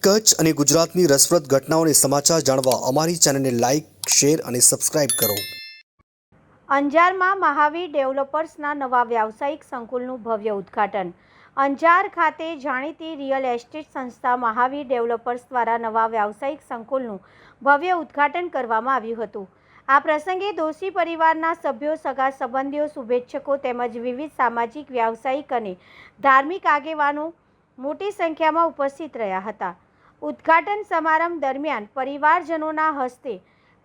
કચ્છ અને ગુજરાતની રસપ્રદ ઘટનાઓને સમાચાર જાણવા અમારી ચેનલને લાઇક, શેર અને સબસ્ક્રાઇબ કરો. અંજારમાં મહાવીર ડેવલપર્સના નવા વ્યાવસાયિક સંકુલનું ભવ્ય ઉદ્ઘાટન. અંજાર ખાતે જાણીતી રિયલ એસ્ટેટ સંસ્થા મહાવીર ડેવલપર્સ દ્વારા નવા વ્યાવસાયિક સંકુલનું ભવ્ય ઉદ્ઘાટન કરવામાં આવ્યું હતું. આ પ્રસંગે દોશી પરિવારના સભ્યો, સગા સંબંધીઓ, શુભેચ્છકો તેમજ વિવિધ સામાજિક, વ્યાવસાયિક અને ધાર્મિક આગેવાનો મોટી સંખ્યામાં ઉપસ્થિત રહ્યા હતા. ઉદ્ઘાટન સમારંભ દરમિયાન પરિવારજનોના હસ્તે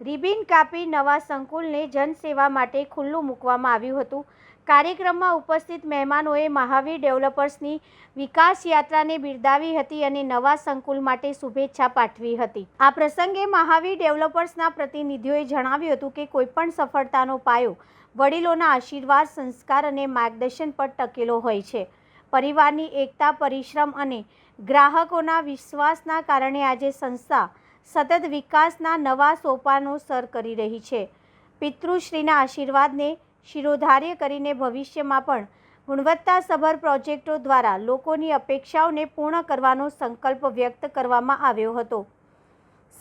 રિબિન કાપી નવા સંકુલને જનસેવા માટે ખુલ્લું મૂકવામાં આવ્યું હતું. કાર્યક્રમમાં ઉપસ્થિત મહેમાનોએ મહાવીર ડેવલપર્સની વિકાસ યાત્રાને બિરદાવી હતી અને નવા સંકુલ માટે શુભેચ્છા પાઠવી હતી. આ પ્રસંગે મહાવીર ડેવલપર્સના પ્રતિનિધિઓએ જણાવ્યું હતું કે કોઈપણ સફળતાનો પાયો વડીલોના આશીર્વાદ, સંસ્કાર અને માર્ગદર્શન પર ટકેલો હોય છે. પરિવારની એકતા, પરિશ્રમ અને ગ્રાહકોના વિશ્વાસના કારણે આજે સંસ્થા સતત વિકાસના નવા સોપાનો સર કરી રહી છે. પિતૃશ્રીના આશીર્વાદને શિરોધાર્ય કરીને ભવિષ્યમાં પણ ગુણવત્તાસભર પ્રોજેક્ટો દ્વારા લોકોની અપેક્ષાઓને પૂર્ણ કરવાનો સંકલ્પ વ્યક્ત કરવામાં આવ્યો હતો.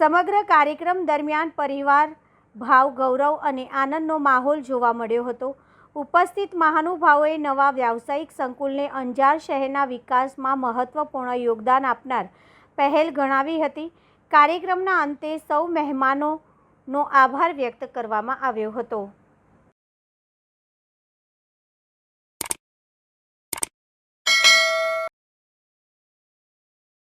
સમગ્ર કાર્યક્રમ દરમિયાન પરિવાર ભાવ, ગૌરવ અને આનંદનો માહોલ જોવા મળ્યો હતો. ઉપસ્થિત મહાનુભાવોએ નવા વ્યાવસાયિક સંકુલને અંજાર શહેરના વિકાસમાં મહત્વપૂર્ણ યોગદાન આપનાર પહેલ ગણાવી હતી. કાર્યક્રમના અંતે સૌ મહેમાનોનો આભાર વ્યક્ત કરવામાં આવ્યો હતો.